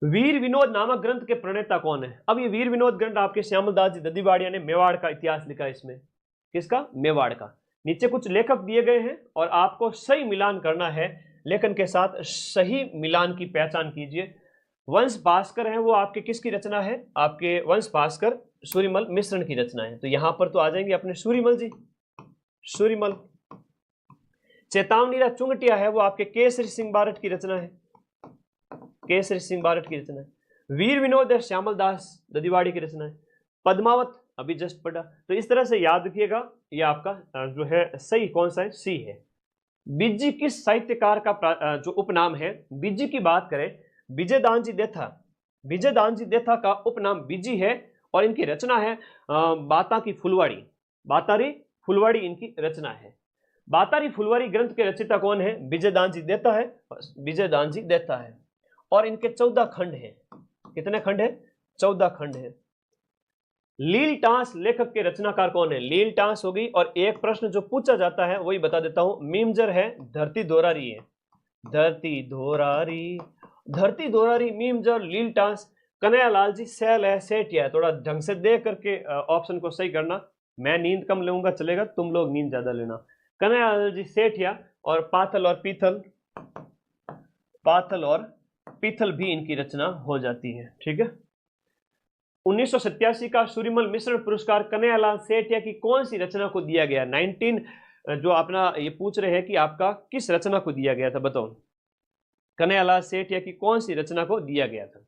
वीर विनोद नामक ग्रंथ के प्रणेता कौन है? अब ये वीर विनोद ग्रंथ आपके श्यामलदास जी ददीवाड़िया ने मेवाड़ का इतिहास लिखा है इसमें। किसका? मेवाड़ का। नीचे कुछ लेखक दिए गए हैं और आपको सही मिलान करना है, लेखन के साथ सही मिलान की पहचान कीजिए। वंश भास्कर है वो आपके किसकी रचना है? आपके वंश भास्कर सूर्यमल मिश्रण की रचना है। तो यहां पर तो आ जाएंगे अपने सूर्यमल जी, सूर्यमल। चेतावनी चुंगटिया है वो आपके केसरी सिंह बारट की रचना है, केसरी सिंह बारट की रचना है। वीर विनोद है श्यामलदास ददीवाड़ी की रचना है। पद्मावत अभी जस्ट पढ़ा। तो इस तरह से याद रखिएगा, ये आपका जो है सही कौन सा है? सी है। बिज्जी किस साहित्यकार का जो उपनाम है? बिज्जी की बात करें, विजयदान जी देथा, विजयदान जी देथा का उपनाम बिज्जी है और इनकी रचना है बाता की फुलवाड़ी, बातारी फुलवाड़ी इनकी रचना है। बातारी फुलवाड़ी ग्रंथ के रचयिता कौन है? विजयदान जी देता है, विजयदान जी देता है। और इनके 14 खंड हैं। कितने खंड है? 14 खंड है। लील टांस लेखक के रचनाकार कौन है? लील टांस होगी। और एक प्रश्न जो पूछा जाता है वही बता देता हूं, मीमजर है, धरती दोरारी है, धरती दोरारी, धरती दोरारी, मीमजर, लील टांस। कन्हैयालाल जी सैल है, सेठिया है। थोड़ा ढंग से देख करके ऑप्शन को सही करना। मैं नींद कम लूंगा चलेगा, तुम लोग नींद ज्यादा लेना। कन्हैयालाल जी सेठिया और पाथल और पीथल, पाथल और पीथल भी इनकी रचना हो जाती है। ठीक है। 1987 का सूर्यमल मिश्रण पुरस्कार कन्हैयालाल सेठिया की कौन सी रचना को दिया गया? 19 जो अपना ये पूछ रहे हैं कि आपका किस रचना को दिया गया था, बताओ। कन्हैयालाल सेठिया की कौन सी रचना को दिया गया था?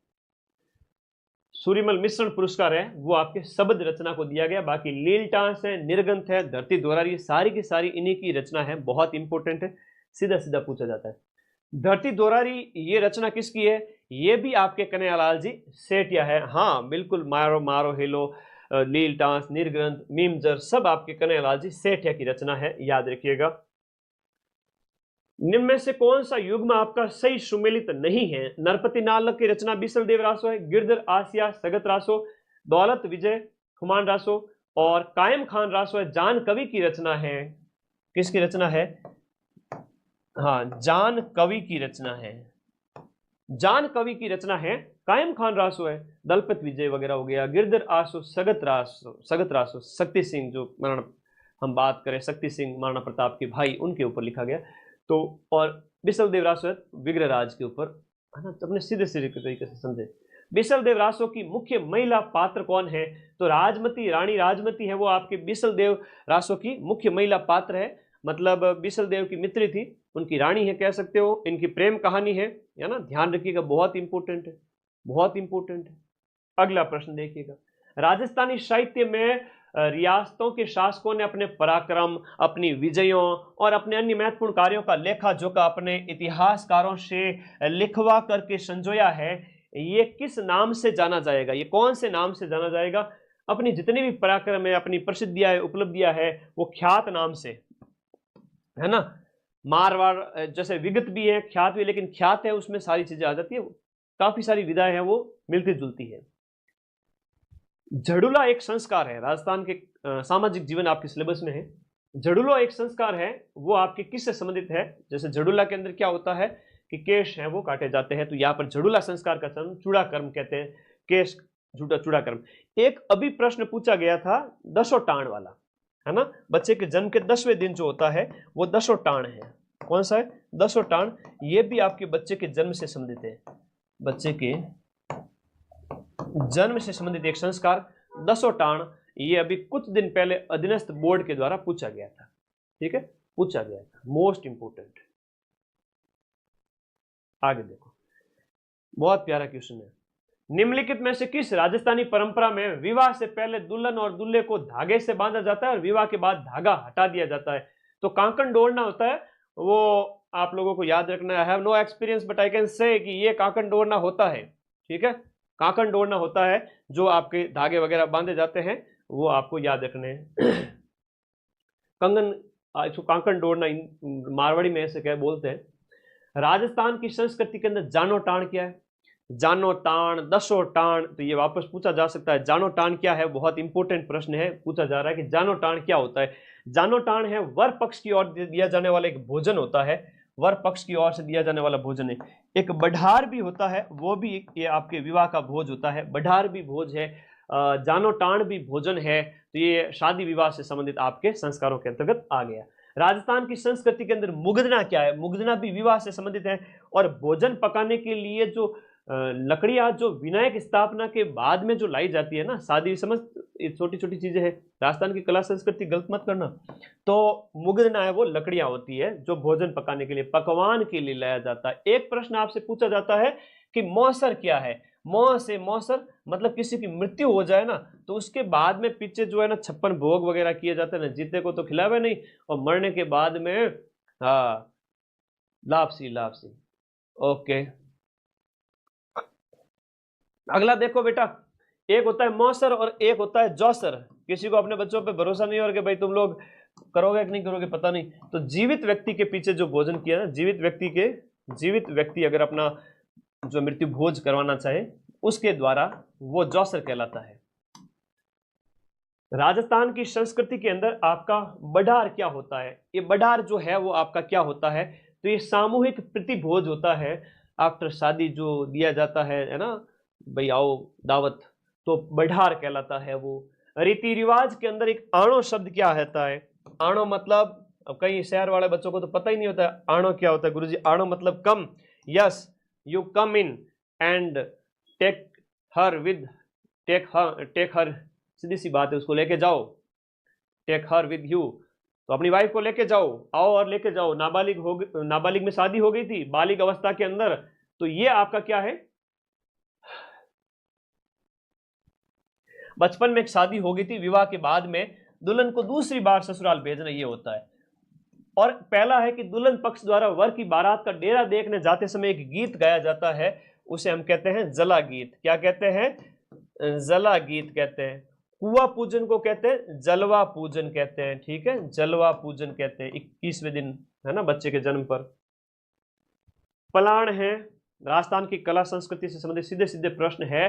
सूर्यमल मिश्रण पुरस्कार है वो आपके शब्द रचना को दिया गया। बाकी लील टांस है, निर्गंथ है, धरती दोरारी, सारी की सारी इन्हीं की रचना है। बहुत इंपॉर्टेंट है, सीधा सीधा पूछा जाता है। धरती दोरारी ये रचना किसकी है? ये भी आपके कन्हैयालाल जी सेठिया है। हाँ बिल्कुल, मारो मारो हेलो, लील टांस, निर्ग्रंथ, मीमजर सब आपके कन्हैयालाल जी सेठिया की रचना है, याद रखिएगा। निम्न में से कौन सा युग्म आपका सही सुमेलित नहीं है? नरपति नालक की रचना बिसल देव रासो है, गिरधर आसिया सगत रासो, दौलत विजय खुमान रासो और कायम खान रासो है। जान कवि की रचना है। किसकी रचना है? हाँ, जान कवि की रचना है, जान कवि की रचना है। कायम खान रासो है, दलपत विजय वगैरह हो गया, गिरधर आसो, सगत रासो, सगत रासो शक्ति सिंह, जो महाराणा, हम बात करें शक्ति सिंह महाराणा प्रताप के भाई, उनके ऊपर लिखा गया। तो और बिसल देव रासो है विग्रहराज के ऊपर, है ना। तो अपने सीधे सीधे तरीके से समझे। बिसल देव रासो की मुख्य महिला पात्र कौन है? तो राजमती, रानी राजमती है वो आपके बिसल देव रासो की मुख्य महिला पात्र है। मतलब बिसल देव की मित्री थी, उनकी रानी है कह सकते हो। इनकी प्रेम कहानी है ना, ध्यान रखिएगा, बहुत इंपॉर्टेंट है, बहुत इंपॉर्टेंट है। अगला प्रश्न देखिएगा। राजस्थानी साहित्य में रियासतों के शासकों ने अपने पराक्रम, अपनी विजयों और अपने अन्य महत्वपूर्ण कार्यों का लेखा जोखा अपने इतिहासकारों से लिखवा करके संजोया है। ये किस नाम से जाना जाएगा? ये कौन से नाम से जाना जाएगा? अपनी जितनी भी पराक्रम है, अपनी प्रसिद्धियां है, उपलब्धियां है, वो ख्यात नाम से, है ना। मारवाड़ जैसे विगत भी है, ख्यात भी, लेकिन ख्यात है उसमें सारी चीजें आ जाती है, काफी सारी विधाएं हैं वो मिलती जुलती है। झड़ुला एक संस्कार है, राजस्थान के सामाजिक जीवन आपके सिलेबस में है। झड़ुला एक संस्कार है, वो आपके किससे संबंधित है? जैसे झड़ुला के अंदर क्या होता है कि केश है वो काटे जाते हैं, तो यहाँ पर झड़ुला संस्कार का जन्म चूड़ा कर्म कहते हैं, केश चूड़ा कर्म। एक अभी प्रश्न पूछा गया था दसों टाण वाला, है ना। बच्चे के जन्म के 10वें दिन जो होता है वो दसों टाण है। कौन सा है? दसों टाण। ये भी आपके बच्चे के जन्म से संबंधित है, बच्चे के जन्म से संबंधित एक संस्कार दसों टाण। ये अभी कुछ दिन पहले अधीनस्थ बोर्ड के द्वारा पूछा गया था, ठीक है, पूछा गया था, मोस्ट इंपोर्टेंट। आगे देखो, बहुत प्यारा क्वेश्चन है। निम्नलिखित में से किस राजस्थानी परंपरा में विवाह से पहले दुल्हन और दूल्हे को धागे से बांधा जाता है और विवाह के बाद धागा हटा दिया जाता है? तो कांकण डोड़ना होता है, वो आप लोगों को याद रखना है। I have no experience but I can say कि ये कांकण डोड़ना होता है, ठीक है। कांकण डोड़ना होता है, जो आपके धागे वगैरह बांधे जाते हैं वो आपको याद रखने हैं। कंगन, कांकण डोड़ना मारवाड़ी में ऐसे क्या बोलते हैं। राजस्थान की संस्कृति के अंदर जानो टाण क्या है? जानो टाण, दसो टाण, तो ये वापस पूछा जा सकता है। जानो टाण क्या है? बहुत इंपॉर्टेंट प्रश्न है, पूछा जा रहा है कि जानो टाण क्या होता है। जानो टाण है वर पक्ष की ओर दिया जाने वाला एक भोजन होता है, वर पक्ष की ओर से दिया जाने वाला भोजन है। एक बढ़ार भी होता है, वो भी ये आपके विवाह का भोज होता है। बढ़ार भी भोज है, जानो टाण भी भोजन है। तो ये शादी विवाह से संबंधित आपके संस्कारों के अंतर्गत आ गया। राजस्थान की संस्कृति के अंदर मुगदना क्या है? मुगदना भी विवाह से संबंधित है। और भोजन पकाने के लिए जो लकड़ियां जो विनायक स्थापना के बाद में जो लाई जाती है ना, शादी समझ, छोटी छोटी चीजें हैं। राजस्थान की कला संस्कृति गलत मत करना। तो मुगदना है वो लकड़ियां होती है जो भोजन पकाने के लिए, पकवान के लिए लाया जाता है। एक प्रश्न आपसे पूछा जाता है कि मौसर क्या है? मौ से मौसर मतलब किसी की मृत्यु हो जाए ना, तो उसके बाद में पीछे जो है ना 56 भोग वगैरह किए जाते हैं ना, जीते को तो खिलावे नहीं, और मरने के बाद में हाँ लापसी लापसी। ओके, अगला देखो बेटा, एक होता है मौसर और एक होता है जौसर। किसी को अपने बच्चों पे भरोसा नहीं हो कि भाई तुम लोग करोगे कि नहीं करोगे, पता नहीं। तो जीवित व्यक्ति के पीछे जो भोजन किया ना, जीवित व्यक्ति अगर अपना जो मृत्यु भोज करवाना चाहे उसके द्वारा वो जौसर कहलाता है। राजस्थान की संस्कृति के अंदर आपका बढ़ार क्या होता है? ये बढ़ार जो है वो आपका क्या होता है? तो ये सामूहिक प्रतिभोज होता है। आफ्टर शादी जो दिया जाता है ना, भाई आओ दावत, तो बढ़ार कहलाता है वो। रीति रिवाज के अंदर एक आणो शब्द क्या होता है? आणो मतलब, अब कई शहर वाले बच्चों को तो पता ही नहीं होता है आणो क्या होता है। गुरुजी आणो मतलब कम। Yes, you come in and take her with, take her, सीधी सी बात है, उसको लेके जाओ। टेक हर विद यू, तो अपनी वाइफ को लेके जाओ, आओ और लेके जाओ। नाबालिग में शादी हो गई थी, बालिग अवस्था के अंदर, तो ये आपका क्या है? बचपन में एक शादी हो गई थी, विवाह के बाद में दुल्हन को दूसरी बार ससुराल भेजना, ये होता है। और पहला है कि दुल्हन पक्ष द्वारा वर की बारात का डेरा देखने जाते समय एक गीत गाया जाता है, उसे हम कहते हैं जला गीत। क्या कहते हैं? जला गीत कहते हैं। कुआ पूजन को कहते हैं जलवा पूजन कहते हैं। ठीक है, जलवा पूजन कहते हैं 21वें दिन, है ना, बच्चे के जन्म पर। पलाण है, राजस्थान की कला संस्कृति से संबंधित सीधे सीधे प्रश्न है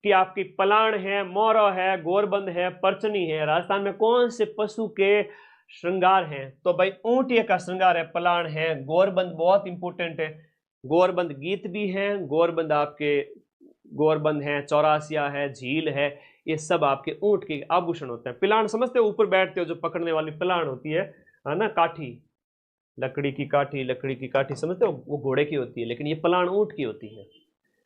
कि आपकी पलाण है, मोरो है, गोरबंद है, परचनी है। राजस्थान में कौन से पशु के श्रृंगार हैं? तो भाई ऊंटिया का श्रृंगार है, पलाण है। गोरबंद बहुत इंपॉर्टेंट है, गोरबंद गीत भी हैं, गोरबंद आपके गोरबंद है, चौरासिया है, झील है, ये सब आपके ऊंट के आभूषण होते हैं। पिलाण समझते हो, ऊपर बैठते हो जो पकड़ने वाली पिलाण होती है ना, काठी, लकड़ी की काठी समझते हो, वो घोड़े की होती है, लेकिन ये पलाण ऊंट की होती है।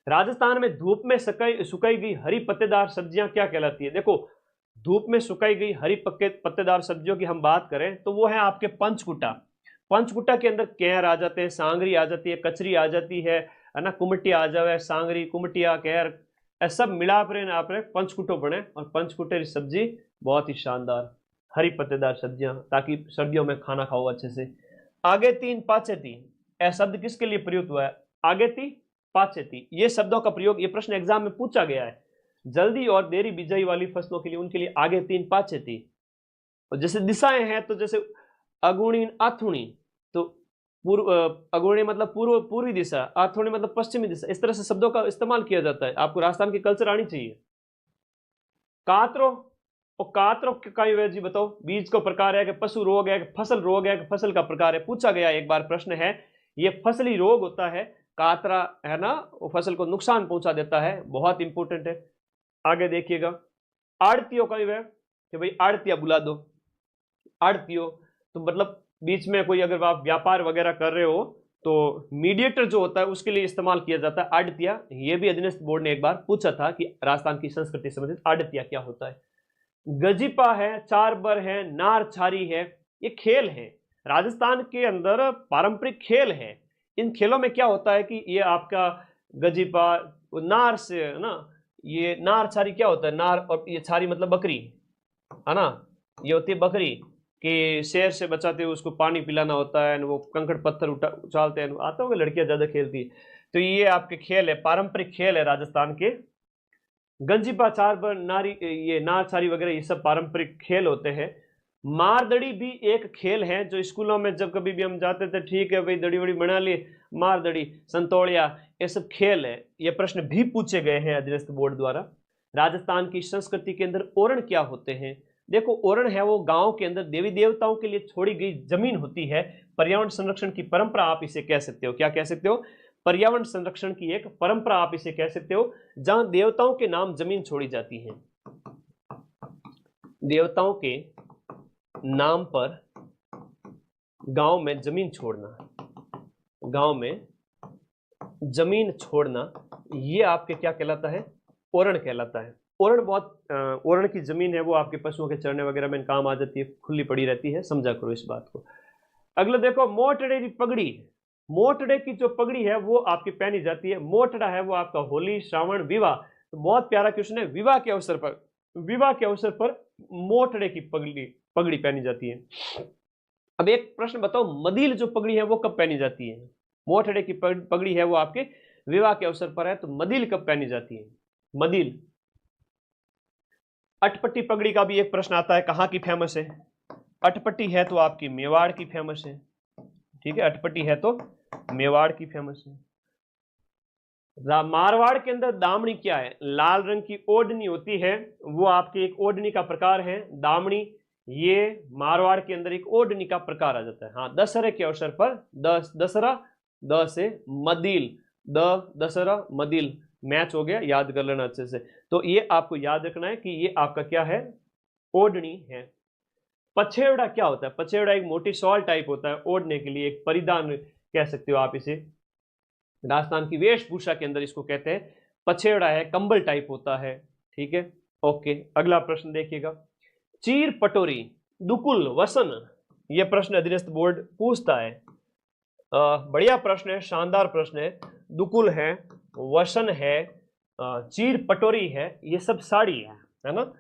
राजस्थान में धूप में सुखाई गई हरी पत्तेदार सब्जियां क्या कहलाती है? देखो, धूप में सुखाई गई हरी पत्तेदार सब्जियों की हम बात करें तो वो है आपके पंचकुटा। पंचकुटा के अंदर कैर आ जाते हैं, सांगरी आ जाती है, कचरी आ जाती है ना, कुमटिया आ जावे, सांगरी, कुमटिया, कैर, सब मिला पर पंचकुटो बने। और पंचकुटे की सब्जी बहुत ही शानदार हरी पत्तेदार सब्जियां, ताकि सर्दियों में खाना खाओ अच्छे से। आगे तीन पाचे तीन, ऐसा शब्द किसके लिए प्रयुक्त हुआ है? आगे ती पाचे ती, ये शब्दों का प्रयोग, ये प्रश्न एग्जाम में पूछा गया है। जल्दी और देरी बिजाई वाली फसलों के लिए उनके लिए आगे तीन पाचे थी। और जैसे दिशाएं हैं, तो जैसे अगुणी आथुणी, तो पूर्व, अगुणी मतलब पूर्वी दिशा, आथुणी मतलब पश्चिमी दिशा, इस तरह से शब्दों का इस्तेमाल किया जाता है। आपको राजस्थान की कल्चर आनी चाहिए। कातरो और कातरो का जी बताओ, बीज को प्रकार है कि पशु रोग है कि फसल रोग है कि फसल का प्रकार है? पूछा गया एक बार प्रश्न है, ये फसली रोग होता है। कातरा है ना, वो फसल को नुकसान पहुंचा देता है, बहुत इंपॉर्टेंट है। आगे देखिएगा, आड़तियों का है कि भाई आड़तिया बुला दो। आड़तियों तो मतलब बीच में कोई अगर आप व्यापार वगैरह कर रहे हो तो मीडिएटर जो होता है उसके लिए इस्तेमाल किया जाता है आड़तिया। ये भी अधीनस्थ बोर्ड ने एक बार पूछा था कि राजस्थान की संस्कृति संबंधित आड़तिया क्या होता है। गजीपा है, चारबर है, नार छारी है, ये खेल है, राजस्थान के अंदर पारंपरिक खेल है। इन खेलों में क्या होता है कि ये आपका गजीपा नार से ना, ये नार छारी क्या होता है? नार और ये छारी मतलब बकरी है ना, ये होती है बकरी कि शेर से बचाते हुए उसको पानी पिलाना होता है, वो कंकड़ पत्थर उछालते हैं, आते होंगे, लड़कियां ज्यादा खेलती है। तो ये आपके खेल है, पारंपरिक खेल है राजस्थान के। गंजीपा, चार नारी, ये नार छारी वगैरह, ये सब पारंपरिक खेल होते हैं। मारदड़ी भी एक खेल है जो स्कूलों में जब कभी भी हम जाते थे, ठीक है भाई दड़ी वड़ी बना ली, मारदड़ी, संतोलिया, ये सब खेल है। ये प्रश्न भी पूछे गए हैं अधीनस्थ बोर्ड द्वारा। राजस्थान की संस्कृति के अंदर ओरण क्या होते हैं? देखो ओरण है वो गांव के अंदर देवी देवताओं के लिए छोड़ी गई जमीन होती है। पर्यावरण संरक्षण की परंपरा आप इसे कह सकते हो। क्या कह सकते हो? पर्यावरण संरक्षण की एक परंपरा आप इसे कह सकते हो, जहां देवताओं के नाम जमीन छोड़ी जाती है। देवताओं के नाम पर गांव में जमीन छोड़ना, गांव में जमीन छोड़ना, ये आपके क्या कहलाता है? ओरण कहलाता है। ओरण बहुत ओरण की जमीन है वो आपके पशुओं के चरने वगैरह में काम आ जाती है, खुली पड़ी रहती है, समझा करो इस बात को। अगला देखो मोटड़े की पगड़ी। मोटड़े की जो पगड़ी है वो आपकी पहनी जाती है। मोटड़ा है वो आपका होली, श्रावण, विवाह, तो बहुत प्यारा क्वेश्चन है। विवाह के अवसर पर, विवाह के अवसर पर मोटड़े की पगड़ी पहनी जाती है। अब एक प्रश्न बताओ, मदील जो पगड़ी है वो कब पहनी जाती है? मोटड़े की पगड़ी है वो आपके विवाह के अवसर पर है, तो मदील कब पहनी जाती है? मदील। अटपट्टी पगड़ी का भी एक प्रश्न आता है, कहाँ की फेमस है? अटपट्टी है तो आपकी मेवाड़ की फेमस है। ठीक है, अटपट्टी है तो मेवाड़ की फेमस है। मारवाड़ के अंदर दामनी क्या है? लाल रंग की ओढ़नी होती है, वो आपकी एक ओढ़नी का प्रकार है दामनी। ये मारवाड़ के अंदर एक ओढ़नी का प्रकार आ जाता है। हाँ, दशहरे के अवसर पर दशहरा, द से मदील, दशहरा मदील मैच हो गया, याद कर लेना अच्छे से। तो ये आपको याद रखना है कि ये आपका क्या है? ओढ़नी है। पछेवड़ा क्या होता है? पछेवड़ा एक मोटी शॉल टाइप होता है ओढ़ने के लिए, एक परिधान कह सकते हो आप इसे। राजस्थान की वेशभूषा के अंदर इसको कहते हैं पछेवड़ा है, कंबल टाइप होता है। ठीक है, ओके। अगला प्रश्न देखिएगा, चीर पटोरी, दुकुल, वसन, यह प्रश्न अधीनस्थ बोर्ड पूछता है। बढ़िया प्रश्न है, शानदार प्रश्न है। दुकुल है, वसन है, चीर पटोरी है, ये सब साड़ी है ना,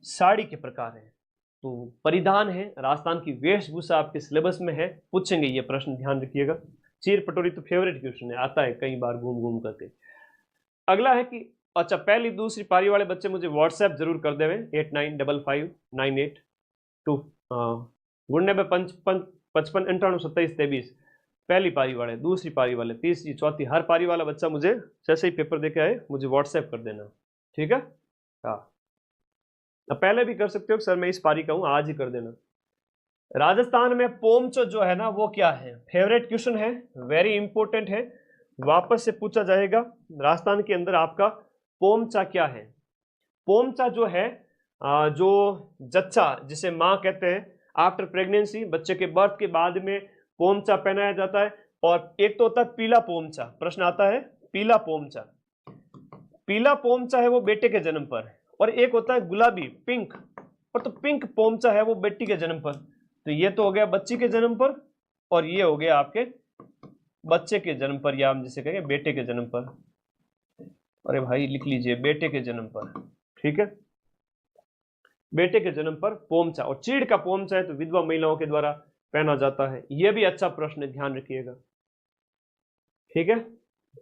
साड़ी के प्रकार है। तो परिधान है, राजस्थान की वेशभूषा आपके सिलेबस में है, पूछेंगे ये प्रश्न, ध्यान रखिएगा। चीर पटोरी तो फेवरेट क्वेश्चन है, आता है कई बार घूम घूम करके। अगला है कि अच्छा, पहली दूसरी पारी वाले बच्चे मुझे व्हाट्सएप जरूर कर देवे, 895598 गुणने में 55 पहली पारी वाले, दूसरी पारी वाले, तीसरी, चौथी, हर पारी वाला बच्चा मुझे जैसे ही पेपर देके आए मुझे व्हाट्सएप कर देना। ठीक है, हाँ, पहले भी कर सकते हो सर मैं इस पारी का हूं, आज ही कर देना। राजस्थान में पोमचो जो है ना वो क्या है? फेवरेट क्वेश्चन है, वेरी इंपॉर्टेंट है, वापस से पूछा जाएगा। राजस्थान के अंदर आपका पोमचा क्या है? पोमचा जो है जो जच्चा जिसे माँ कहते हैं, आफ्टर प्रेगनेंसी, बच्चे के बर्थ के बाद में पोमचा पहनाया जाता है। और एक तो होता है पीला पोमचा, प्रश्न आता है पीला पोमचा। पीला पोमचा है वो बेटे के जन्म पर, और एक होता है गुलाबी, पिंक, और तो पिंक पोमचा है वो बेटी के जन्म पर। तो ये तो हो गया बच्ची के जन्म पर, और ये हो गया आपके बच्चे के जन्म पर, या हम जिसे कहेंगे बेटे के जन्म पर। अरे भाई लिख लीजिए, बेटे के जन्म पर। ठीक है, बेटे के जन्म पर पोमचा। और चीड़ का पोमचा है तो विधवा महिलाओं के द्वारा पहना जाता है। यह भी अच्छा प्रश्न है, ध्यान रखिएगा। ठीक है,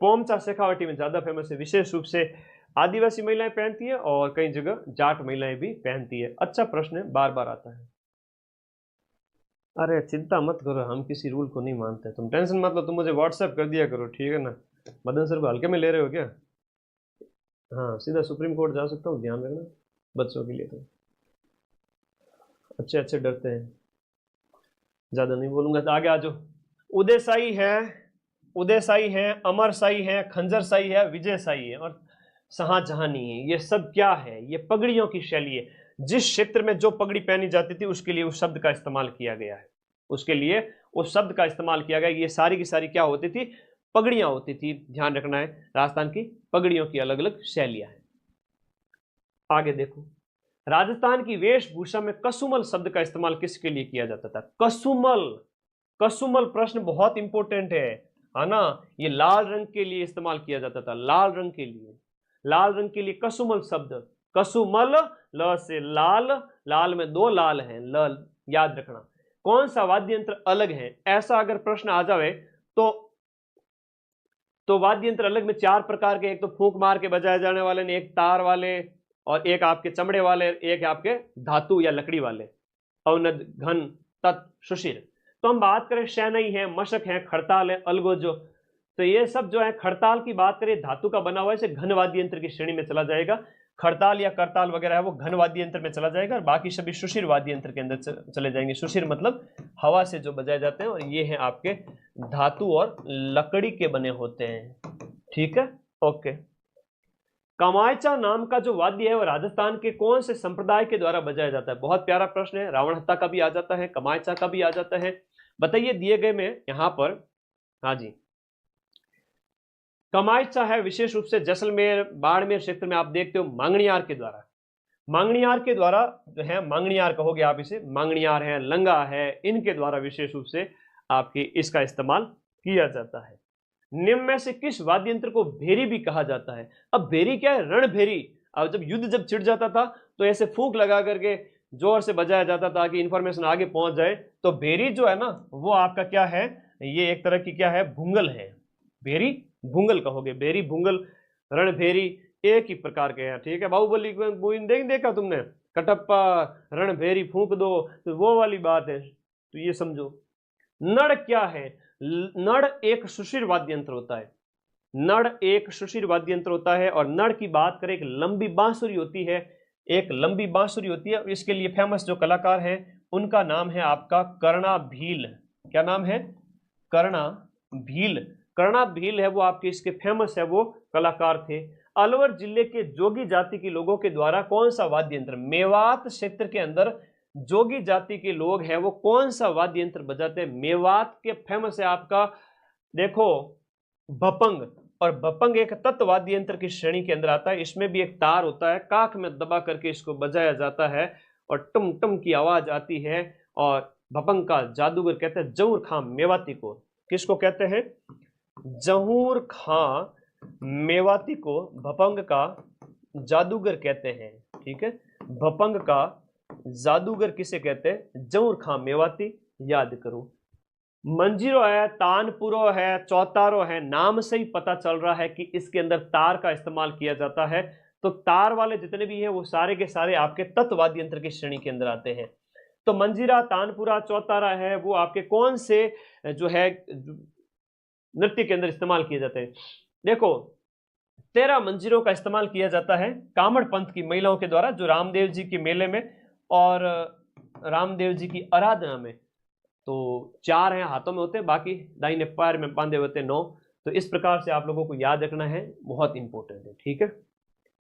पोमचा शेखावटी में ज्यादा फेमस है, विशेष रूप से आदिवासी महिलाएं पहनती है और कई जगह जाट महिलाएं भी पहनती है। अच्छा प्रश्न है, बार बार आता है। अरे चिंता मत करो, हम किसी रूल को नहीं मानते, तुम टेंशन मत लो, तुम मुझे व्हाट्सएप कर दिया करो, ठीक है ना। मदन सर को हल्के में ले रहे हो क्या? हाँ, सीधा सुप्रीम कोर्ट जा सकता हूँ, ध्यान रखना बच्चों के लिए। तो अच्छे अच्छे डरते हैं, ज्यादा नहीं बोलूंगा, तो आगे आ जाओ। उदयशाही है, उदयशाही है, अमरशाही है, खंजरशाही है, विजयशाही है, और शाहजहानी है। ये सब क्या है? ये पगड़ियों की शैली है। जिस क्षेत्र में जो पगड़ी पहनी जाती थी उसके लिए उस शब्द का इस्तेमाल किया गया है, उसके लिए उस शब्द का इस्तेमाल किया गया। ये सारी की सारी क्या होती थी? पगड़ियां होती थी, ध्यान रखना है। राजस्थान की पगड़ियों की अलग अलग शैलियां हैं। आगे देखो, राजस्थान की वेशभूषा में कसुमल शब्द का इस्तेमाल किसके लिए किया जाता था? कसुमल, कसुमल प्रश्न बहुत इंपॉर्टेंट है ना। ये लाल रंग के लिए इस्तेमाल किया जाता था, लाल रंग के लिए, लाल रंग के लिए कसुमल शब्द। कसुमल, ल से लाल, लाल में दो लाल हैं, ल, याद रखना। कौन सा वाद्य यंत्र अलग है? ऐसा अगर प्रश्न आ जाए तो वाद्य यंत्र अलग में चार प्रकार के, एक तो फूंक मार के बजाए जाने वाले, एक तार वाले, और एक आपके चमड़े वाले, एक आपके धातु या लकड़ी वाले, अवनद, घन, तत्, सुशिर। तो हम बात करें शहनाई है, मशक है, खड़ताल है, अलगोजो, तो ये सब जो है, खड़ताल की बात करें धातु का बना हुआ है, इसे घन वाद्य यंत्र की श्रेणी में चला जाएगा। खड़ताल या करताल वगैरह है वो घन वाद्य यंत्र में चला जाएगा और बाकी सभी सुशिर वाद्य यंत्र के अंदर चले जाएंगे। सुशिर मतलब हवा से जो बजाए जाते हैं और ये हैं आपके धातु और लकड़ी के बने होते हैं। ठीक है, ओके। कमायचा नाम का जो वाद्य है वो राजस्थान के कौन से संप्रदाय के द्वारा बजाया जाता है? बहुत प्यारा प्रश्न है। रावण हत्ता का भी आ जाता है, कमायचा का भी आ जाता है। बताइए दिए गए में यहां पर। हाँ जी, कमायचा है विशेष रूप से जैसलमेर बाड़मेर क्षेत्र में आप देखते हो मांगणियार के द्वारा। मांगणियार के द्वारा जो है, मांगणियार कहोगे आप इसे, मांगणियार है, लंगा है, इनके द्वारा विशेष रूप से आपके इसका इस्तेमाल किया जाता है। निम्न में से किस वाद्य यंत्र को भेरी भी कहा जाता है? अब भेरी क्या है? रणभेरी। अब जब युद्ध जब छिड़ जाता था तो ऐसे फूंक लगा करके जोर से बजाया जाता था कि इंफॉर्मेशन आगे पहुंच जाए। तो भेरी जो है ना वो आपका क्या है, ये एक तरह की क्या है, भूंगल है। भेरी भूंगल कहोगे, भेरी भूंगल रणभेरी एक ही प्रकार के हैं। ठीक है, बाहुबली देखा तुमने, कटप्पा रणभेरी फूंक दो, तो वो वाली बात है। तो ये समझो। नड़ क्या है? नड़ एक सुशिर वाद्य यंत्र होता है। नड़ एक सुशिर वाद्य यंत्र होता है और नड़ की बात करें, एक लंबी बांसुरी होती है, एक लंबी बांसुरी होती है। इसके लिए फेमस जो कलाकार हैं उनका नाम है आपका कर्णा भील। क्या नाम है? कर्णा भील। कर्णा भील है वो आपके इसके फेमस है वो कलाकार थे। अलवर जिले के जोगी जाति के लोगों के द्वारा कौन सा वाद्य यंत्र, मेवात क्षेत्र के अंदर जोगी जाति के लोग हैं वो कौन सा वाद्य यंत्र बजाते हैं? मेवात के फेमस है आपका देखो भपंग। और भपंग एक तत्व वाद्य यंत्र की श्रेणी के अंदर आता है। इसमें भी एक तार होता है, काख में दबा करके इसको बजाया जाता है और टम टम की आवाज आती है। और भपंग का जादूगर कहते हैं जहूर खां मेवाती को। किसको कहते हैं? जहूर खां मेवाती को भपंग का जादूगर कहते हैं। ठीक है, भपंग का जादूगर किसे कहते हैं? जहूर खां मेवाती। याद करो। मंजीरो है, तानपुरो है, चौतारो है, नाम से ही पता चल रहा है कि इसके अंदर तार का इस्तेमाल किया जाता है। तो तार वाले जितने भी हैं वो सारे के सारे आपके तत्ववाद्य यंत्र की श्रेणी के अंदर आते हैं। तो मंजीरा, तानपुरा, चौतारा है वो आपके कौन से जो है नृत्य के अंदर इस्तेमाल किए जाते हैं? देखो 13 मंजीरों का इस्तेमाल किया जाता है कामड़ पंथ की महिलाओं के द्वारा, जो रामदेव जी के मेले में और रामदेव जी की आराधना में। तो 4 हैं, हाथों में होते हैं, बाकी दाहिने पैर में बांधे होते हैं 9। तो इस प्रकार से आप लोगों को याद रखना है, बहुत इंपॉर्टेंट है। ठीक है,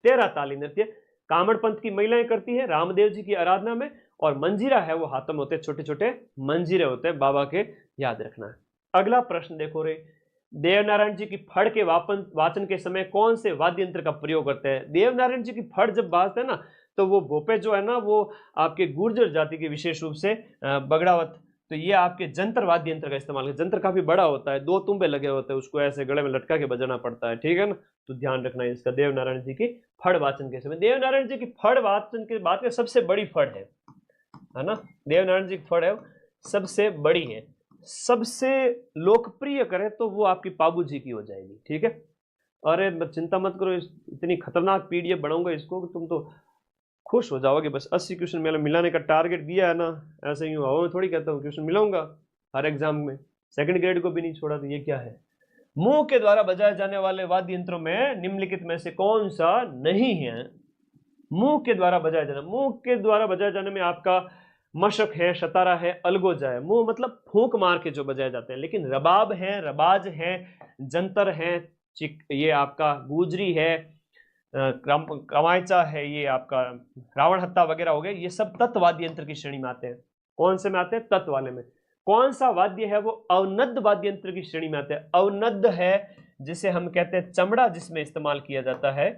13 ताली नृत्य कामड़ पंथ की महिलाएं करती है रामदेव जी की आराधना में। और मंजीरा है वो हाथों में होते हैं, छोटे छोटे मंजीरे होते हैं बाबा के, याद रखना है। अगला प्रश्न देखो रे, देवनारायण जी की फड़ के वाचन के समय कौन से वाद्य यंत्र का प्रयोग करते हैं? देवनारायण जी की फड़ जब बाजते हैं ना तो वो भोपे जो है ना वो आपके गुर्जर जाति के विशेष रूप से बगड़ावत, तो ये आपके जंतर वाद्य यंत्र का इस्तेमाल है। जंतर काफी बड़ा होता है, 2 तुम्बे लगे होते हैं, उसको ऐसे गले में लटका के बजाना पड़ता है। ठीक है ना, तो ध्यान रखना है इसका। देवनारायण जी की फड़ वाचन के समय, देवनारायण जी की फड़ वाचन के बाद में सबसे बड़ी फड़ है ना, देवनारायण जी की फड़ है सबसे बड़ी है। सबसे लोकप्रिय करें तो वो आपकी पाबू जी की हो जाएगी। ठीक है, अरे चिंता मत करो, इतनी खतरनाक पीडीएफ बनाऊंगा इसको, तुम तो खुश हो जाओगे। बस 80 क्वेश्चन मेरा मिलाने का टारगेट दिया है ना, ऐसे ही हवा में थोड़ी कहता हूँ, क्वेश्चन मिलाऊंगा हर एग्जाम में। सेकंड ग्रेड को भी नहीं छोड़ा। तो ये क्या है? मुंह के द्वारा बजाए जाने वाले वाद्य यंत्रों में निम्नलिखित में से कौन सा नहीं है? मुंह के द्वारा बजाया जाना, मुंह के द्वारा बजाए जाने में आपका मशक है, शतारा है, अलगोजा है। मुंह मतलब फूंक मार के जो बजाए जाते हैं। लेकिन रबाब है, रबाज है, जंतर है, ये आपका गुजरी है, कमायचा है, ये आपका रावण हत्ता वगैरह हो गए, ये सब तत्व वाद्य यंत्र की श्रेणी में आते हैं। कौन से में आते हैं? तत्व वाले में। कौन सा वाद्य है वो अवनद्ध वाद्य यंत्र की श्रेणी में आते हैं। अवनद्ध है जिसे हम कहते हैं चमड़ा जिसमें इस्तेमाल किया जाता है,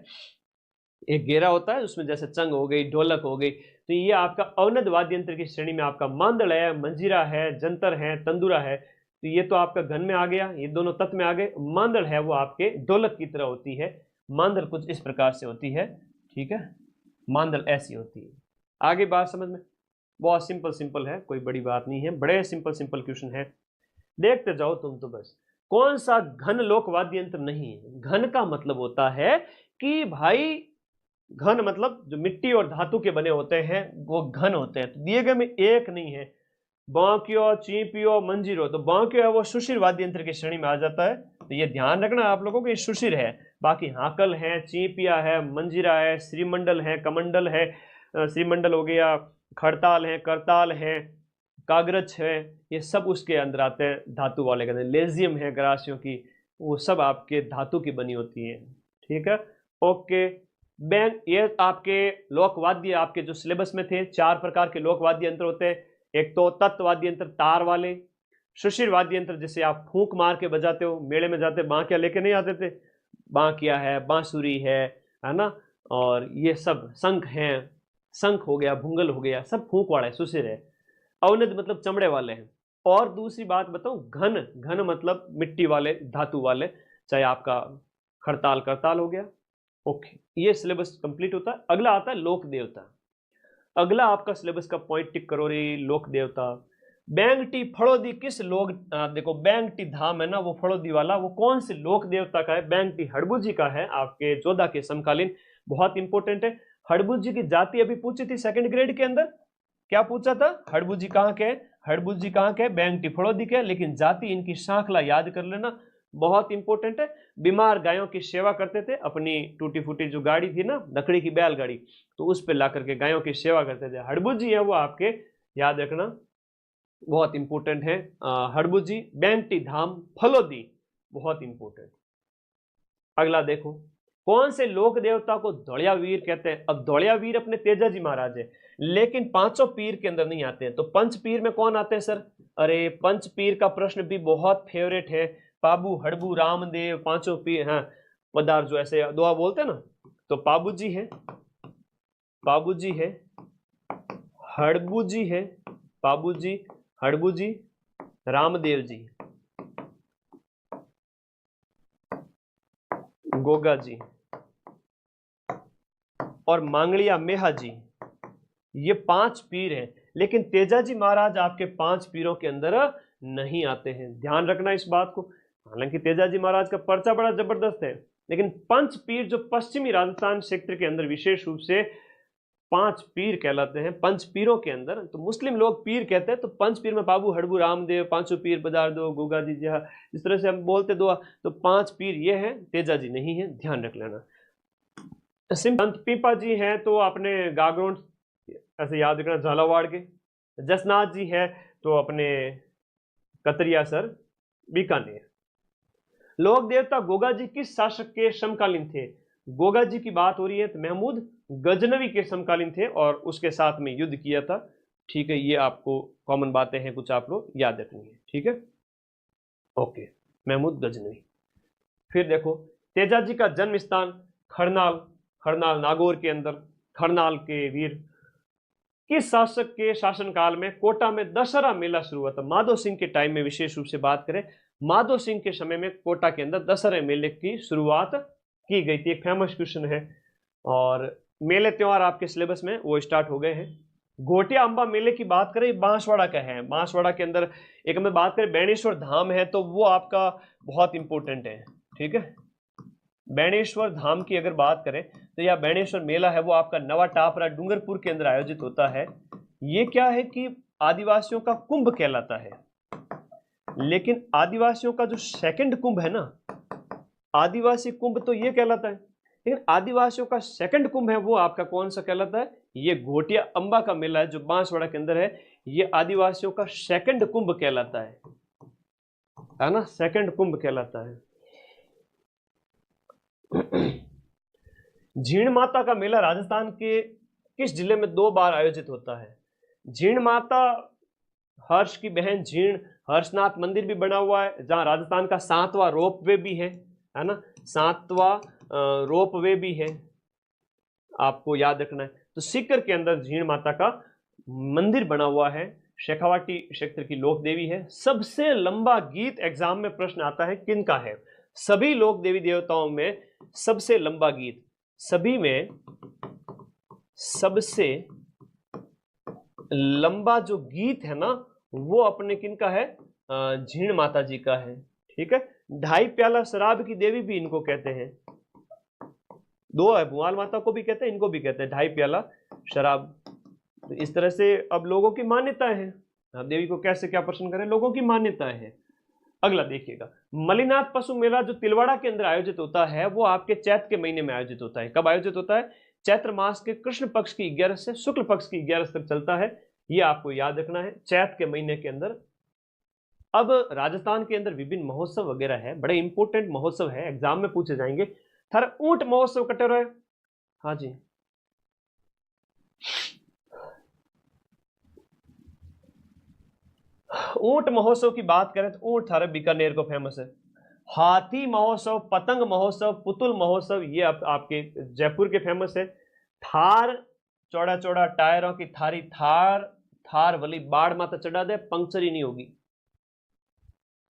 एक घेरा होता है उसमें, जैसे चंग हो गई, ढोलक हो गई, तो ये आपका अवनद्ध वाद्य यंत्र की श्रेणी में आपका मांदड़ है, मंजीरा है, जंतर है, तंदूरा है। तो ये तो आपका घन में आ गया, ये दोनों तत्व में आ गए। मांदड़ है वो आपके ढोलक की तरह होती है। मांदड़ कुछ इस प्रकार से होती है। ठीक है, मांदड़ ऐसी होती है। आगे बात समझ में? बहुत सिंपल है, कोई बड़ी बात नहीं है, बड़े सिंपल क्वेश्चन है, देखते जाओ तुम तो बस। कौन सा घन लोक वाद्य यंत्र नहीं है? घन का मतलब होता है कि भाई, घन मतलब जो मिट्टी और धातु के बने होते हैं वो घन होते हैं। तो दिए गए में एक नहीं है। बांकियो, चीपियो, मंजीरो, तो बांकियो है वो सुशिर वाद्य यंत्र की श्रेणी में आ जाता है। तो ये ध्यान रखना आप लोगों को, ये सुशिर है। बाकी हाकल है, चीपिया है, मंजीरा है, श्रीमंडल है, कमंडल है, श्रीमंडल हो गया, खड़ताल है, करताल है, कागरच है, ये सब उसके अंदर आते हैं धातु वाले के अंदर। लेजियम है गरासियों की, वो सब आपके धातु की बनी होती है। ठीक है, ओके। बैंक, ये आपके लोकवाद्य आपके जो सिलेबस में थे, 4 प्रकार के लोकवाद्य यंत्र होते हैं। एक तो तत्वाद्य यंत्र तार वाले, सुशिर वाद्य यंत्र जिसे आप फूंक मार के बजाते हो, मेले में जाते बांकिया लेके नहीं आते थे, बांकिया है, बांसुरी है ना, और ये सब शंख हैं, शंख हो गया, भुंगल हो गया, सब फूंक वाला है, सुशिर है। अवनद मतलब चमड़े वाले हैं। और दूसरी बात बताऊं, घन, घन मतलब मिट्टी वाले, धातु वाले, चाहे आपका खड़ताल करताल हो गया। ओके, ये सिलेबस कंप्लीट होता है। अगला आता है लोक देवता। अगला आपका सिलेबस का पॉइंट टिक करो रे, लोक देवता। बैंगटी फड़ोदी किस लोक, देखो बैंगटी धाम है ना, वो फड़ोदी वाला, वो कौन से लोक देवता का है? बैंगटी हड़बू जी का है, आपके जोधा के समकालीन, बहुत इंपॉर्टेंट है। हड़बू जी की जाति अभी पूछी थी सेकंड ग्रेड के अंदर, क्या पूछा था? हड़बू जी कहाँ के? हड़बू जी कहाँ के? बैंगटी फड़ोदी के। लेकिन जाति इनकी शाखला याद कर लेना, बहुत इंपॉर्टेंट है। बीमार गायों की सेवा करते थे, अपनी टूटी फूटी जो गाड़ी थी ना, लकड़ी की बैलगाड़ी, तो उस पर ला करके गायों की सेवा करते थे। हड़बू जी है वो आपके, याद रखना, बहुत इंपॉर्टेंट है। हड़बू जी, बैंगटी धाम, फलोदी, बहुत इंपॉर्टेंट। अगला देखो, कौन से लोक देवता को धौलिया वीर कहते हैं? अब धौलिया वीर अपने तेजाजी महाराज है, लेकिन पांचों पीर के अंदर नहीं आते हैं। तो पंच पीर में कौन आते हैं सर? अरे पंच पीर का प्रश्न भी बहुत फेवरेट है। पाबू, हड़बू, रामदेव, पांचों पीर, हाँ पदार जो ऐसे दुआ बोलते हैं ना, तो पाबू जी है, पाबू जी है, हड़बू जी है, पाबू जी, हड़बू जी, रामदेव जी, गोगा जी और मांगलिया मेहा जी, ये 5 पीर हैं। लेकिन तेजाजी महाराज आपके 5 पीरों के अंदर नहीं आते हैं, ध्यान रखना इस बात को। हालांकि तेजाजी महाराज का पर्चा बड़ा जबरदस्त है, लेकिन पंच पीर जो पश्चिमी राजस्थान क्षेत्र के अंदर विशेष रूप से 5 पीर कहलाते हैं। पंच पीरों के अंदर तो मुस्लिम लोग पीर कहते हैं, तो पंच पीर में बाबू, हड़बू, रामदेव, पांचों पीर, बजार दो, गोगा जी, जहाँ इस तरह से हम बोलते दो, तो 5 पीर ये हैं, तेजाजी नहीं है, ध्यान रख लेना। संत पीपा जी हैं तो अपने गागरोन ऐसे याद रखना, झालावाड़ के। जसनाथ जी है तो अपने कतरिया सर, बीकानेर। लोक देवता गोगा जी किस शासक के समकालीन थे? गोगा जी की बात हो रही है तो महमूद गजनवी के समकालीन थे और उसके साथ में युद्ध किया था। ठीक है, ये आपको कॉमन बातें हैं, कुछ आप लोग याद रखनी है। ठीक है, ओके, महमूद गजनवी। फिर देखो, तेजाजी का जन्म स्थान खरनाल, खरनाल नागौर के अंदर, खरनाल के वीर। किस शासक के शासनकाल में कोटा में दशहरा मेला शुरू हुआ था? माधो सिंह के टाइम में विशेष रूप से बात करें, माधो सिंह के समय में कोटा के अंदर दशहरे मेले की शुरुआत की गई थी। एक फेमस क्वेश्चन है, और मेले त्योहार आपके सिलेबस में वो स्टार्ट हो गए हैं। घोटिया अंबा मेले की बात करें, बांसवाड़ा का है। बांसवाड़ा के अंदर एक में बात करें बेणेश्वर धाम है, तो वो आपका बहुत इंपॉर्टेंट है। ठीक है, बेणेश्वर धाम की अगर बात करें तो यह बेणेश्वर मेला है, वो आपका नवा टापरा डूंगरपुर के अंदर आयोजित होता है। ये क्या है कि आदिवासियों का कुंभ कहलाता है। लेकिन आदिवासियों का जो सेकंड कुंभ है ना, आदिवासी कुंभ तो ये कहलाता है, लेकिन आदिवासियों का सेकंड कुंभ है वो आपका कौन सा कहलाता है? ये घोटिया अंबा का मेला है जो बांसवाड़ा के अंदर है, ये आदिवासियों का सेकंड कुंभ कहलाता है ना, सेकंड कुंभ कहलाता है। झीण माता का मेला राजस्थान के किस जिले में 2 बार आयोजित होता है? झीण माता, हर्ष की बहन झीण, हर्षनाथ मंदिर भी बना हुआ है, जहां राजस्थान का 7वां रोपवे भी है ना, 7वां रोपवे भी है, आपको याद रखना है। तो सीकर के अंदर झीण माता का मंदिर बना हुआ है, शेखावाटी क्षेत्र की लोक देवी है। सबसे लंबा गीत एग्जाम में प्रश्न आता है किनका है? सभी लोक देवी देवताओं में सबसे लंबा गीत, सभी में सबसे लंबा जो गीत है ना, वो अपने किनका है? झीण माता जी का है। ठीक है, 2.5 प्याला शराब की देवी भी इनको कहते हैं। 2 है, भुआल माता को भी कहते हैं, इनको भी कहते हैं 2.5 प्याला शराब। तो इस तरह से अब लोगों की मान्यताएं हैं, देवी को कैसे क्या प्रश्न करें, लोगों की मान्यताएं हैं। अगला देखिएगा, मलिनाथ पशु मेला जो तिलवाड़ा के अंदर आयोजित होता है वो आपके चैत्र के महीने में आयोजित होता है। कब आयोजित होता है? चैत्र मास के कृष्ण पक्ष की 11 से शुक्ल पक्ष की 11 तक चलता है। ये आपको याद रखना है, चैत्र के महीने के अंदर। अब राजस्थान के अंदर विभिन्न महोत्सव वगैरह है, बड़े इंपॉर्टेंट महोत्सव है, एग्जाम में पूछे जाएंगे। थारा ऊंट महोत्सव कटे रहे। हाँ जी, ऊंट महोत्सव की बात करें तो ऊंट थारे बीकानेर को फेमस है। हाथी महोत्सव, पतंग महोत्सव, पुतुल महोत्सव ये आपके जयपुर के फेमस है। थार, चौड़ा चौड़ा टायरों की थारी थार, थार वाली बाढ़ माता चढ़ा दे, पंक्चर ही नहीं होगी।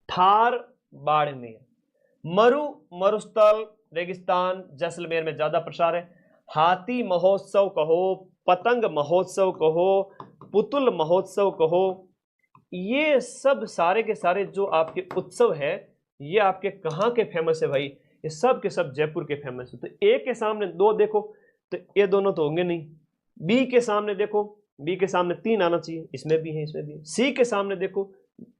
थार बाड़मेर, मरुस्थल रेगिस्तान जैसलमेर में ज्यादा प्रसार है। हाथी महोत्सव कहो, पतंग महोत्सव कहो, पुतुल महोत्सव कहो, ये सब सारे के सारे जो आपके उत्सव है ये आपके कहाँ के फेमस है भाई? ये सब के सब जयपुर के फेमस है। तो ए के सामने 2 देखो तो ये दोनों तो होंगे नहीं। बी के सामने देखो, बी के सामने 3 आना चाहिए, इसमें भी है, इसमें भी है। सी के सामने देखो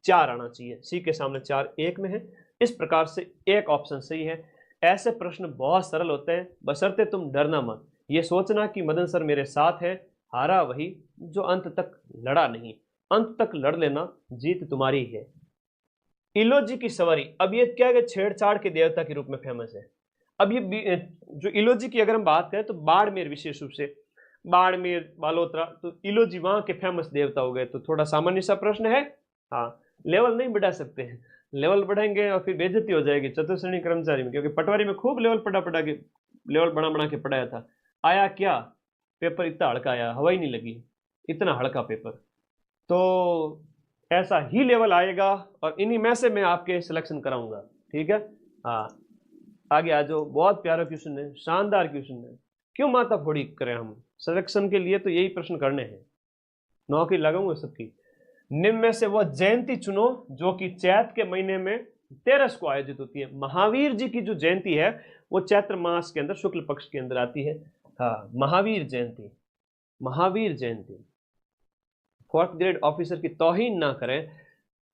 4 आना चाहिए, सी के सामने 4 1 में है। इस प्रकार से एक ऑप्शन सही है। ऐसे प्रश्न बहुत सरल होते हैं, बशर्ते तुम डरना मत। ये सोचना कि मदन सर मेरे साथ है, हारा वही जो अंत तक लड़ा नहीं। अंत तक लड़ लेना, जीत तुम्हारी है। इलोजी की सवारी, अब ये क्या है, छेड़छाड़ के देवता के रूप में फेमस है। अब ये जो इलोजी की अगर हम बात करें तो बाड़मेर, विशेष रूप से बाड़मेर, बालोतरा, तो इलोजी वहां के फेमस देवता हो गए। तो थोड़ा सामान्य सा प्रश्न है। हाँ, लेवल नहीं बढ़ा सकते हैं, लेवल बढ़ाएंगे और फिर बेइज्जती हो जाएगी चतुर्श्रेणी कर्मचारी में, क्योंकि पटवारी में खूब लेवल पढ़ा के, लेवल बना के पढ़ाया था। आया क्या पेपर, इतना हल्का आया, हवा ही नहीं लगी, इतना हल्का पेपर। तो ऐसा ही लेवल आएगा और इन्हीं में से मैं आपके सिलेक्शन कराऊंगा, ठीक है। हाँ, आगे आ जाओ। बहुत प्यारा क्वेश्चन है, शानदार क्वेश्चन है। क्यों माता फोड़ी करें हम? सिलेक्शन के लिए तो यही प्रश्न करने हैं, नौकरी लगाऊंगा सबकी। निम्न में से वो जयंती चुनो जो कि चैत्र के महीने में 13 को आयोजित होती है। महावीर जी की जो जयंती है वो चैत्र मास के अंदर शुक्ल पक्ष के अंदर आती है। हाँ, Mahavir Jayanti, Mahavir Jayanti. 4th grade officer की तौहीन ना करें,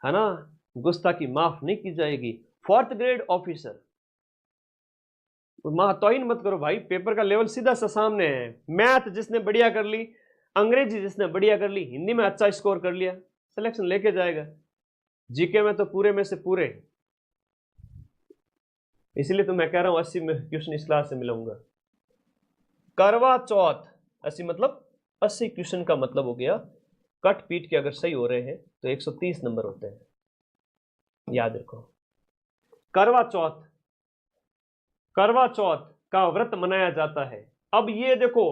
है ना, गुस्ताखी माफ नहीं की जाएगी। 4th ग्रेड ऑफिसर, तौहीन मत करो भाई, पेपर का लेवल सीधा सा सामने है। मैथ जिसने बढ़िया कर ली, अंग्रेजी जिसने बढ़िया कर ली, हिंदी में अच्छा स्कोर कर लिया, सिलेक्शन लेके जाएगा। जीके में तो पूरे में से पूरे, इसलिए तो मैं कह रहा हूं 80 में क्वेश्चन इस क्लास से मिलाऊंगा। करवा चौथ, 80 मतलब 80 क्वेश्चन का मतलब हो गया कट पीट के अगर सही हो रहे हैं तो 130 नंबर होते हैं, याद रखो। करवा चौथ, करवा चौथ का व्रत मनाया जाता है। अब ये देखो,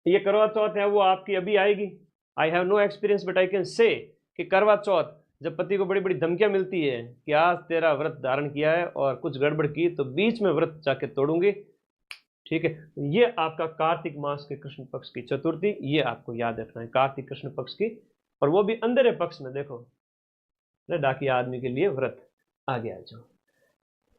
ये करवा चौथ है वो आपकी अभी आएगी। I have no experience but I can say कि करवा चौथ जब पति को बड़ी बड़ी धमकियां मिलती है कि आज तेरा व्रत धारण किया है और कुछ गड़बड़ की तो बीच में व्रत जाके तोड़ूंगी, ठीक है। ये आपका कार्तिक मास के कृष्ण पक्ष की चतुर्थी, ये आपको याद रखना है, कार्तिक कृष्ण पक्ष की, और वो भी अंधेरे पक्ष में। देखो, डाकिया आदमी के लिए व्रत, आगे आ जाओ,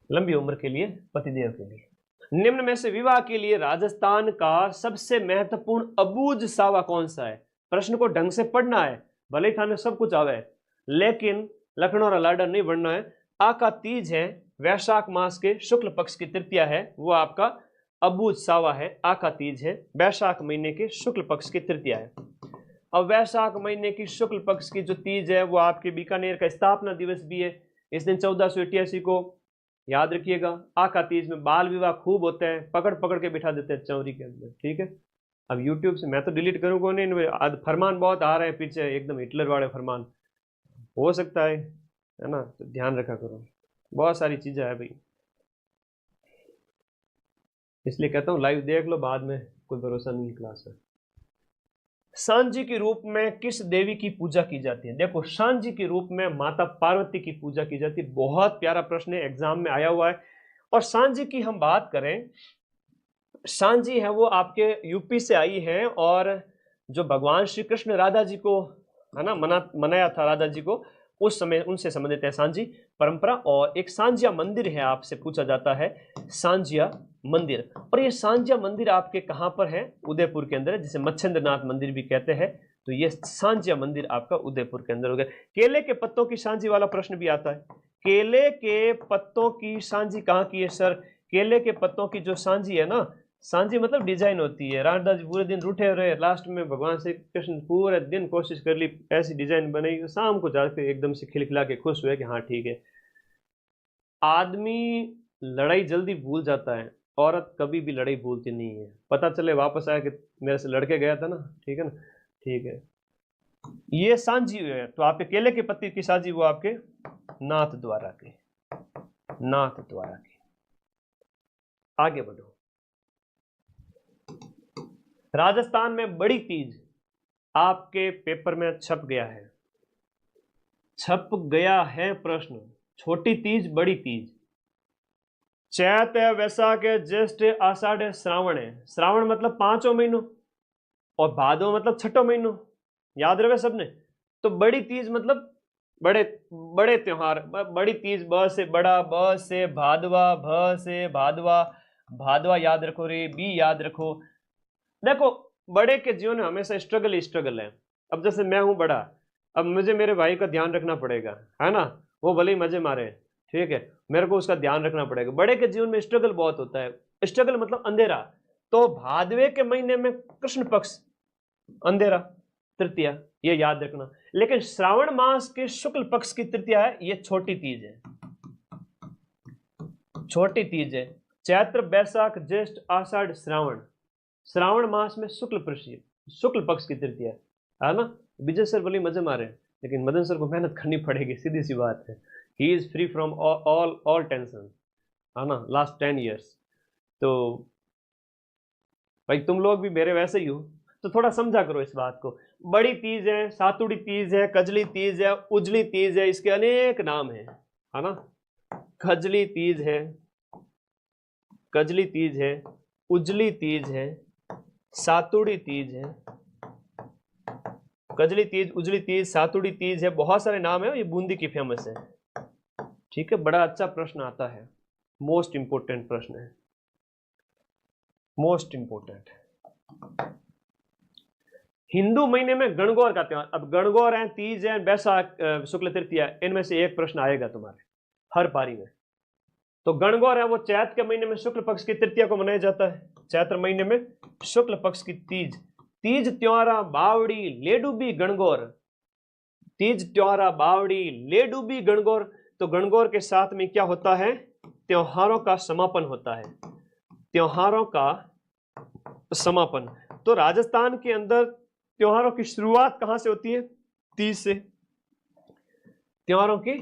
लंबी उम्र के लिए, पतिदेव के लिए। निम्न में से विवाह के लिए राजस्थान का सबसे महत्वपूर्ण अबूझ सावा कौन सा है? प्रश्न को ढंग से पढ़ना है, भले ही थाने सब कुछ आवे लेकिन लखनऊ और लाडा नहीं बढ़ना है। आका तीज है, वैशाख मास के शुक्ल पक्ष की तृतीया है, वो आपका अबूझ सावा है। आका तीज है, वैशाख महीने के शुक्ल पक्ष की तृतीया है। अब वैशाख महीने की शुक्ल पक्ष की जो तीज है वो आपके बीकानेर का स्थापना दिवस भी है। इस दिन 1488 को, याद रखिएगा। आका तीज में बाल विवाह खूब होते हैं, पकड़ पकड़ के बिठा देते हैं चौरी के अंदर, ठीक है। अब यूट्यूब से मैं तो डिलीट करूंगा नहीं, फरमान बहुत आ रहे हैं पीछे, एकदम हिटलर वाले फरमान, हो सकता है ना, तो ध्यान रखा करो, बहुत सारी चीजें है भाई, इसलिए कहता हूँ लाइव देख लो, बाद में कोई भरोसा नहीं क्लास है। सांझी के रूप में किस देवी की पूजा की जाती है? देखो, सांझी के रूप में माता पार्वती की पूजा की जाती है। बहुत प्यारा प्रश्न है, एग्जाम में आया हुआ है। और सांझी की हम बात करें, सांझी है वो आपके यूपी से आई है, और जो भगवान श्री कृष्ण राधा जी को, है ना, मनाया था राधा जी को, उस समय उनसे संबंधित है सांझी परंपरा। और एक सांझिया मंदिर है, आपसे पूछा जाता है सांझिया मंदिर। और ये सांझिया मंदिर आपके कहां पर है? उदयपुर के अंदर है, जिसे मच्छेंद्रनाथ मंदिर भी कहते हैं। तो ये सांजिया मंदिर आपका उदयपुर के अंदर हो गया। केले के पत्तों की सांझी वाला प्रश्न भी आता है। केले के पत्तों की सांझी कहाँ की है सर? केले के पत्तों की जो सांझी है ना, सांझी मतलब डिजाइन होती है। रामदास जी पूरे दिन रूठे रहे, लास्ट में भगवान श्री कृष्ण पूरे दिन कोशिश कर ली, ऐसी डिजाइन बनाई, शाम को जाके एकदम से खिलखिला के खुश हुए कि हाँ ठीक है। आदमी लड़ाई जल्दी भूल जाता है, औरत कभी भी लड़ाई भूलती नहीं है। पता चले वापस आया कि मेरे से लड़के गया था ना, ठीक है ना, ठीक है। ये सांझी है, तो आपके केले के पत्ती की सांझी वो आपके नाथ द्वारा के, नाथ द्वारा के। आगे बढ़ो। राजस्थान में बड़ी तीज आपके पेपर में छप गया है, छप गया है प्रश्न। छोटी तीज, बड़ी तीज, चैत है, वैसाख है, ज्येष्ठ है, आषाढ़ है, श्रावण है। श्रावण मतलब 5वां महीनों और भादो मतलब 6वां महीनों, याद रहे सबने। तो बड़ी तीज मतलब बड़े बड़े त्योहार। बड़ी तीज ब से बड़ा, ब से भादवा, भ से भादवा, भादवा याद रखो रे, बी याद रखो। देखो बड़े के जीवन में हमेशा स्ट्रगल ही स्ट्रगल है। अब जैसे मैं हूं बड़ा, अब मुझे मेरे भाई का ध्यान रखना पड़ेगा, है ना, वो भले ही मजे मारे, ठीक है, मेरे को उसका ध्यान रखना पड़ेगा। बड़े के जीवन में स्ट्रगल बहुत होता है। स्ट्रगल मतलब अंधेरा। तो भादवे के महीने में कृष्ण पक्ष अंधेरा, तृतीया, ये याद रखना। लेकिन श्रावण मास के शुक्ल पक्ष की तृतीया है, ये छोटी तीज है, छोटी तीज है। चैत्र, बैसाख, ज्येष्ठ, आषाढ़, श्रावण। श्रावण मास में शुक्ल पक्ष की तृतीया है ना। विजय सर भले मजे मारे, लेकिन मदन सर को मेहनत करनी पड़ेगी, सीधी सी बात है। He is free from all tension, है ना, लास्ट 10 years। तो भाई तुम लोग भी मेरे वैसे ही हो, तो थोड़ा समझा करो इस बात को। बड़ी तीज है, सातुड़ी तीज है, कजली तीज है, उजली तीज है, इसके अनेक नाम है ना। खजली तीज है, कजली तीज है, उजली तीज है, सातुड़ी तीज है, कजली तीज, उजली तीज, सातुड़ी तीज है, बहुत सारे नाम है। ये बूंदी की फेमस है, ठीक है। बड़ा अच्छा प्रश्न आता है, मोस्ट इंपोर्टेंट प्रश्न है, मोस्ट इंपोर्टेंट। हिंदू महीने में गणगौर का त्योहार। अब गणगौर है, तीज है, बैसाख, शुक्ल तृतीया, इनमें से एक प्रश्न आएगा तुम्हारे हर पारी में। तो गणगौर है वो चैत के महीने में शुक्ल पक्ष की तृतीया को मनाया जाता है। चैत्र महीने में शुक्ल पक्ष की तीज। तीज त्योहारा बावड़ी लेडूबी गणगौर, तीज त्योहारा बावड़ी लेडूबी गणगौर। तो गणगौर के साथ में क्या होता है? त्योहारों का समापन होता है, त्योहारों का समापन। तो राजस्थान के अंदर त्योहारों की शुरुआत कहां से होती है? तीज से, त्योहारों की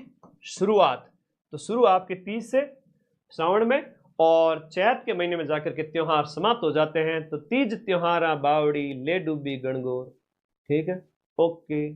शुरुआत। तो शुरू आपके तीज से श्रावण में, और चैत के महीने में जाकर के त्योहार समाप्त हो जाते हैं। तो तीज त्योहारा बावड़ी ले डूबी गणगौर, ठीक है, ओके।